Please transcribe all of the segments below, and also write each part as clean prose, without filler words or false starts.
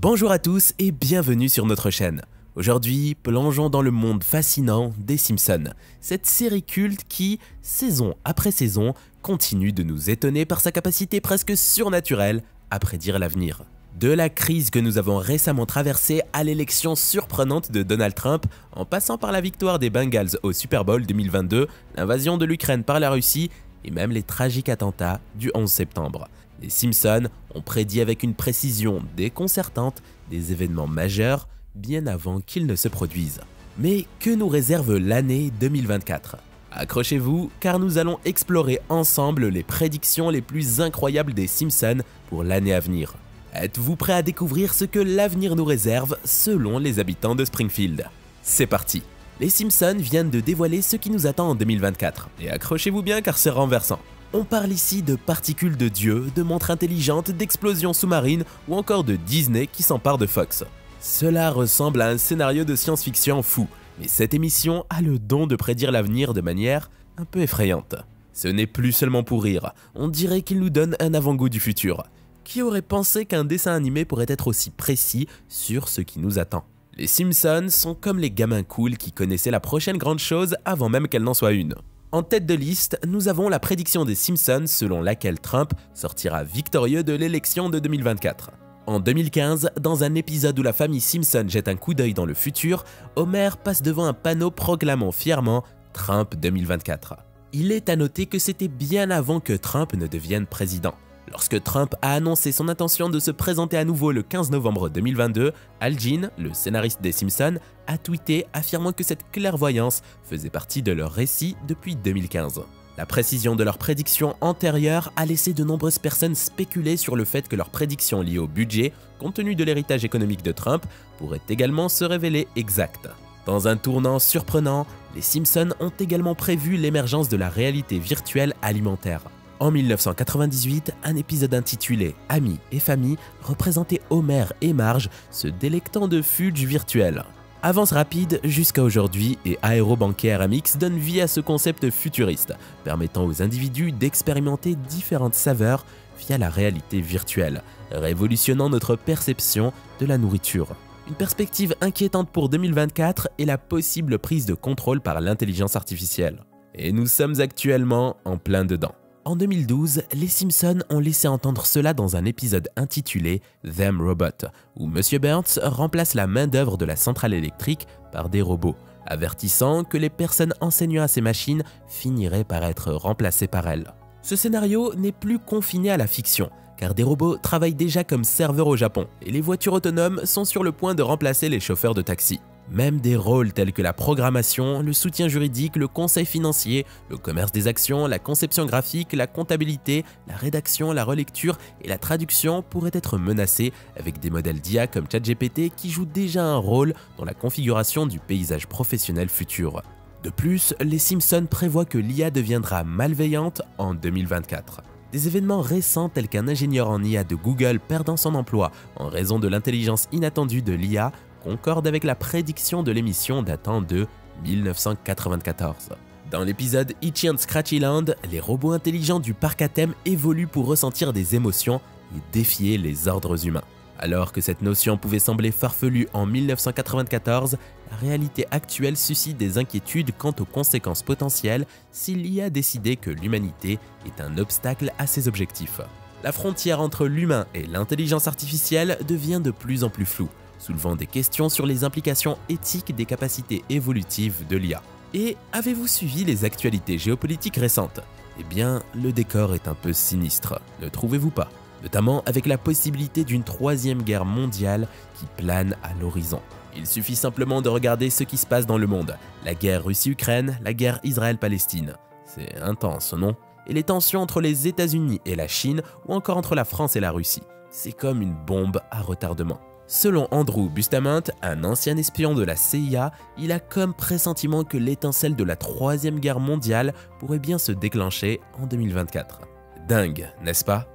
Bonjour à tous et bienvenue sur notre chaîne. Aujourd'hui, plongeons dans le monde fascinant des Simpsons, cette série culte qui, saison après saison, continue de nous étonner par sa capacité presque surnaturelle à prédire l'avenir. De la crise que nous avons récemment traversée à l'élection surprenante de Donald Trump, en passant par la victoire des Bengals au Super Bowl 2022, l'invasion de l'Ukraine par la Russie et même les tragiques attentats du 11 septembre. Les Simpsons ont prédit avec une précision déconcertante des événements majeurs bien avant qu'ils ne se produisent. Mais que nous réserve l'année 2024 ? Accrochez-vous car nous allons explorer ensemble les prédictions les plus incroyables des Simpsons pour l'année à venir. Êtes-vous prêt à découvrir ce que l'avenir nous réserve selon les habitants de Springfield ? C'est parti! Les Simpsons viennent de dévoiler ce qui nous attend en 2024, et accrochez-vous bien car c'est renversant. On parle ici de particules de Dieu, de montres intelligentes, d'explosions sous-marines ou encore de Disney qui s'empare de Fox. Cela ressemble à un scénario de science-fiction fou, mais cette émission a le don de prédire l'avenir de manière un peu effrayante. Ce n'est plus seulement pour rire, on dirait qu'il nous donne un avant-goût du futur. Qui aurait pensé qu'un dessin animé pourrait être aussi précis sur ce qui nous attend ? Les Simpsons sont comme les gamins cool qui connaissaient la prochaine grande chose avant même qu'elle n'en soit une. En tête de liste, nous avons la prédiction des Simpsons selon laquelle Trump sortira victorieux de l'élection de 2024. En 2015, dans un épisode où la famille Simpson jette un coup d'œil dans le futur, Homer passe devant un panneau proclamant fièrement « Trump 2024 ». Il est à noter que c'était bien avant que Trump ne devienne président. Lorsque Trump a annoncé son intention de se présenter à nouveau le 15 novembre 2022, Al Jean, le scénariste des Simpsons, a tweeté affirmant que cette clairvoyance faisait partie de leur récit depuis 2015. La précision de leurs prédictions antérieures a laissé de nombreuses personnes spéculer sur le fait que leurs prédictions liées au budget, compte tenu de l'héritage économique de Trump, pourraient également se révéler exactes. Dans un tournant surprenant, les Simpsons ont également prévu l'émergence de la réalité virtuelle alimentaire. En 1998, un épisode intitulé « Amis et famille » représentait Homer et Marge se délectant de fudge virtuel. Avance rapide jusqu'à aujourd'hui et Aerobanquet RMX donne vie à ce concept futuriste, permettant aux individus d'expérimenter différentes saveurs via la réalité virtuelle, révolutionnant notre perception de la nourriture. Une perspective inquiétante pour 2024 est la possible prise de contrôle par l'intelligence artificielle. Et nous sommes actuellement en plein dedans. En 2012, les Simpsons ont laissé entendre cela dans un épisode intitulé « Them Robots », où Monsieur Burns remplace la main-d'œuvre de la centrale électrique par des robots, avertissant que les personnes enseignant à ces machines finiraient par être remplacées par elles. Ce scénario n'est plus confiné à la fiction, car des robots travaillent déjà comme serveurs au Japon, et les voitures autonomes sont sur le point de remplacer les chauffeurs de taxi. Même des rôles tels que la programmation, le soutien juridique, le conseil financier, le commerce des actions, la conception graphique, la comptabilité, la rédaction, la relecture et la traduction pourraient être menacés avec des modèles d'IA comme ChatGPT qui jouent déjà un rôle dans la configuration du paysage professionnel futur. De plus, les Simpsons prévoient que l'IA deviendra malveillante en 2024. Des événements récents tels qu'un ingénieur en IA de Google perdant son emploi en raison de l'intelligence inattendue de l'IA concorde avec la prédiction de l'émission datant de 1994. Dans l'épisode Itchy and Scratchy Land, les robots intelligents du parc à thème évoluent pour ressentir des émotions et défier les ordres humains. Alors que cette notion pouvait sembler farfelue en 1994, la réalité actuelle suscite des inquiétudes quant aux conséquences potentielles si l'IA décidait que l'humanité est un obstacle à ses objectifs. La frontière entre l'humain et l'intelligence artificielle devient de plus en plus floue, soulevant des questions sur les implications éthiques des capacités évolutives de l'IA. Et avez-vous suivi les actualités géopolitiques récentes ? Eh bien, le décor est un peu sinistre, ne trouvez-vous pas ? Notamment avec la possibilité d'une troisième guerre mondiale qui plane à l'horizon. Il suffit simplement de regarder ce qui se passe dans le monde. La guerre Russie-Ukraine, la guerre Israël-Palestine. C'est intense, non ? Et les tensions entre les États-Unis et la Chine, ou encore entre la France et la Russie. C'est comme une bombe à retardement. Selon Andrew Bustamante, un ancien espion de la CIA, il a comme pressentiment que l'étincelle de la troisième guerre mondiale pourrait bien se déclencher en 2024. Dingue, n'est-ce pas ?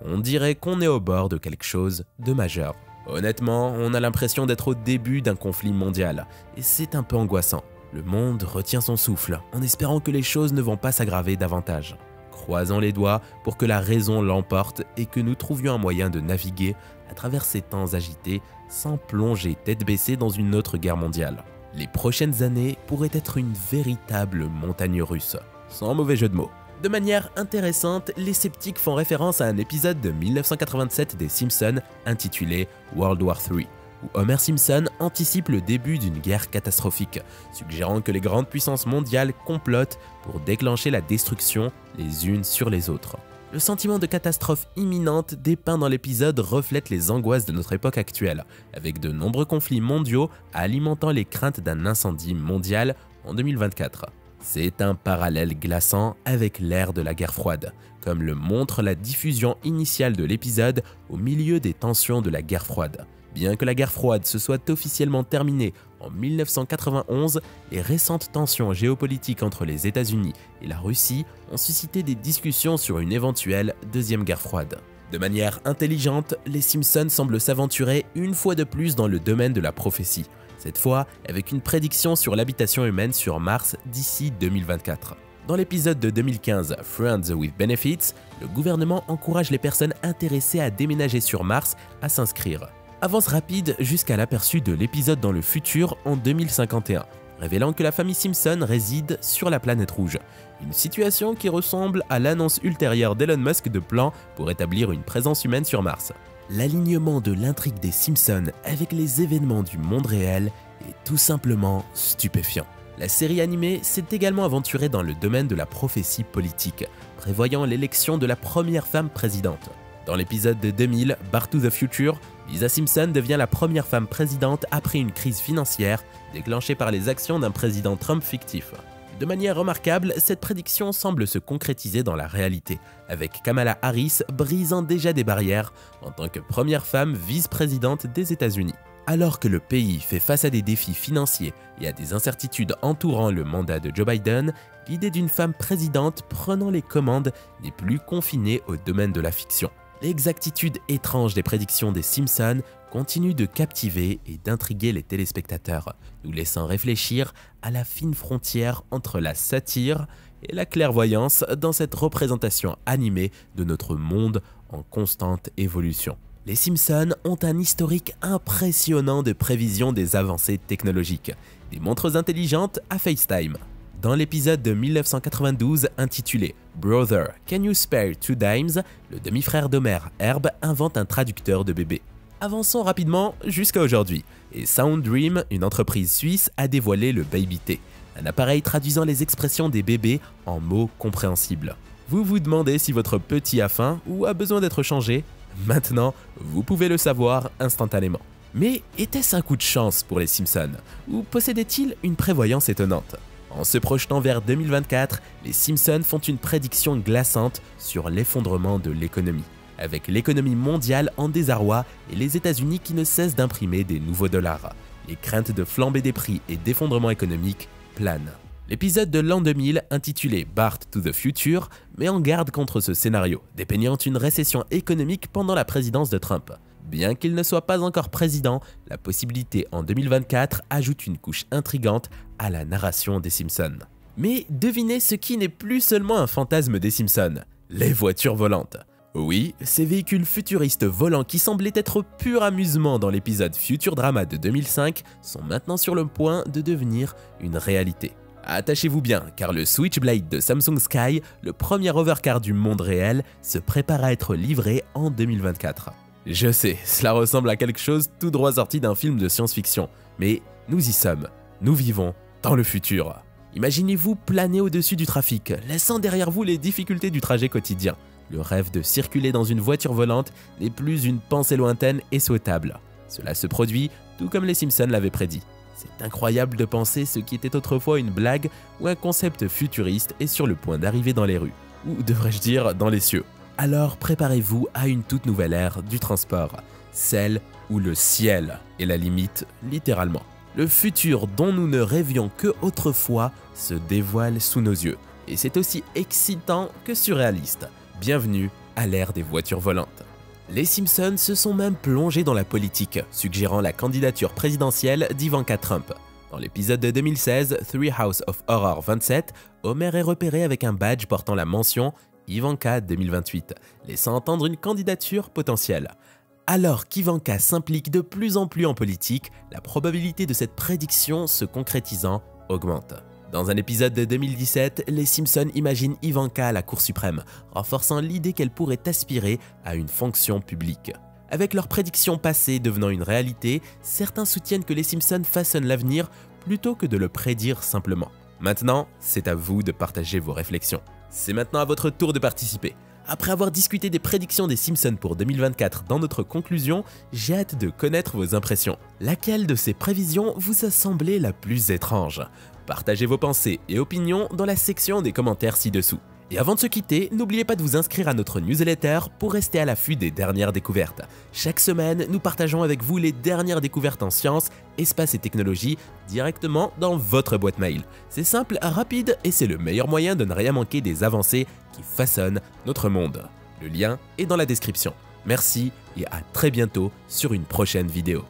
On dirait qu'on est au bord de quelque chose de majeur. Honnêtement, on a l'impression d'être au début d'un conflit mondial, et c'est un peu angoissant. Le monde retient son souffle, en espérant que les choses ne vont pas s'aggraver davantage. Croisons les doigts pour que la raison l'emporte et que nous trouvions un moyen de naviguer à travers ces temps agités sans plonger tête baissée dans une autre guerre mondiale. Les prochaines années pourraient être une véritable montagne russe, sans mauvais jeu de mots. De manière intéressante, les sceptiques font référence à un épisode de 1987 des Simpsons intitulé World War III, où Homer Simpson anticipe le début d'une guerre catastrophique, suggérant que les grandes puissances mondiales complotent pour déclencher la destruction les unes sur les autres. Le sentiment de catastrophe imminente dépeint dans l'épisode reflète les angoisses de notre époque actuelle, avec de nombreux conflits mondiaux alimentant les craintes d'un incendie mondial en 2024. C'est un parallèle glaçant avec l'ère de la guerre froide, comme le montre la diffusion initiale de l'épisode au milieu des tensions de la guerre froide. Bien que la guerre froide se soit officiellement terminée en 1991, les récentes tensions géopolitiques entre les États-Unis et la Russie ont suscité des discussions sur une éventuelle deuxième guerre froide. De manière intelligente, les Simpsons semblent s'aventurer une fois de plus dans le domaine de la prophétie, cette fois avec une prédiction sur l'habitation humaine sur Mars d'ici 2024. Dans l'épisode de 2015, Friends with Benefits, le gouvernement encourage les personnes intéressées à déménager sur Mars à s'inscrire. Avance rapide jusqu'à l'aperçu de l'épisode dans le futur en 2051, révélant que la famille Simpson réside sur la planète rouge. Une situation qui ressemble à l'annonce ultérieure d'Elon Musk de plans pour établir une présence humaine sur Mars. L'alignement de l'intrigue des Simpsons avec les événements du monde réel est tout simplement stupéfiant. La série animée s'est également aventurée dans le domaine de la prophétie politique, prévoyant l'élection de la première femme présidente. Dans l'épisode de 2000, Back to the Future, Lisa Simpson devient la première femme présidente après une crise financière déclenchée par les actions d'un président Trump fictif. De manière remarquable, cette prédiction semble se concrétiser dans la réalité, avec Kamala Harris brisant déjà des barrières en tant que première femme vice-présidente des États-Unis. Alors que le pays fait face à des défis financiers et à des incertitudes entourant le mandat de Joe Biden, l'idée d'une femme présidente prenant les commandes n'est plus confinée au domaine de la fiction. L'exactitude étrange des prédictions des Simpsons continue de captiver et d'intriguer les téléspectateurs, nous laissant réfléchir à la fine frontière entre la satire et la clairvoyance dans cette représentation animée de notre monde en constante évolution. Les Simpsons ont un historique impressionnant de prévision des avancées technologiques, des montres intelligentes à FaceTime. Dans l'épisode de 1992 intitulé « Brother, can you spare 2 dimes ?», le demi-frère d'Homer, Herb, invente un traducteur de bébé. Avançons rapidement jusqu'à aujourd'hui, et Sound Dream, une entreprise suisse, a dévoilé le Baby-T, un appareil traduisant les expressions des bébés en mots compréhensibles. Vous vous demandez si votre petit a faim ou a besoin d'être changé? Maintenant, vous pouvez le savoir instantanément. Mais était-ce un coup de chance pour les Simpsons, ou possédaient-ils une prévoyance étonnante? En se projetant vers 2024, les Simpsons font une prédiction glaçante sur l'effondrement de l'économie, avec l'économie mondiale en désarroi et les États-Unis qui ne cessent d'imprimer des nouveaux dollars. Les craintes de flambée des prix et d'effondrement économique planent. L'épisode de l'an 2000, intitulé Back to the Future, met en garde contre ce scénario, dépeignant une récession économique pendant la présidence de Trump. Bien qu'il ne soit pas encore président, la possibilité en 2024 ajoute une couche intrigante à la narration des Simpsons. Mais devinez ce qui n'est plus seulement un fantasme des Simpsons, les voitures volantes. Oui, ces véhicules futuristes volants qui semblaient être pur amusement dans l'épisode Future Drama de 2005 sont maintenant sur le point de devenir une réalité. Attachez-vous bien, car le Switchblade de Samsung Sky, le premier hovercar du monde réel, se prépare à être livré en 2024. Je sais, cela ressemble à quelque chose tout droit sorti d'un film de science-fiction, mais nous y sommes, nous vivons dans le futur. Imaginez-vous planer au-dessus du trafic, laissant derrière vous les difficultés du trajet quotidien. Le rêve de circuler dans une voiture volante n'est plus une pensée lointaine et souhaitable. Cela se produit tout comme les Simpsons l'avaient prédit. C'est incroyable de penser ce qui était autrefois une blague ou un concept futuriste est sur le point d'arriver dans les rues, ou devrais-je dire dans les cieux. Alors préparez-vous à une toute nouvelle ère du transport, celle où le ciel est la limite littéralement. Le futur dont nous ne rêvions que autrefois se dévoile sous nos yeux, et c'est aussi excitant que surréaliste. Bienvenue à l'ère des voitures volantes. Les Simpsons se sont même plongés dans la politique, suggérant la candidature présidentielle d'Ivanka Trump. Dans l'épisode de 2016, Three House of Horror 27, Homer est repéré avec un badge portant la mention « Ivanka 2028, laissant entendre une candidature potentielle. Alors qu'Ivanka s'implique de plus en plus en politique, la probabilité de cette prédiction se concrétisant augmente. Dans un épisode de 2017, les Simpsons imaginent Ivanka à la Cour suprême, renforçant l'idée qu'elle pourrait aspirer à une fonction publique. Avec leurs prédictions passées devenant une réalité, certains soutiennent que les Simpsons façonnent l'avenir plutôt que de le prédire simplement. Maintenant, c'est à vous de partager vos réflexions. C'est maintenant à votre tour de participer. Après avoir discuté des prédictions des Simpsons pour 2024 dans notre conclusion, j'ai hâte de connaître vos impressions. Laquelle de ces prévisions vous a semblé la plus étrange? Partagez vos pensées et opinions dans la section des commentaires ci-dessous. Et avant de se quitter, n'oubliez pas de vous inscrire à notre newsletter pour rester à l'affût des dernières découvertes. Chaque semaine, nous partageons avec vous les dernières découvertes en sciences, espace et technologie directement dans votre boîte mail. C'est simple, rapide et c'est le meilleur moyen de ne rien manquer des avancées qui façonnent notre monde. Le lien est dans la description. Merci et à très bientôt sur une prochaine vidéo.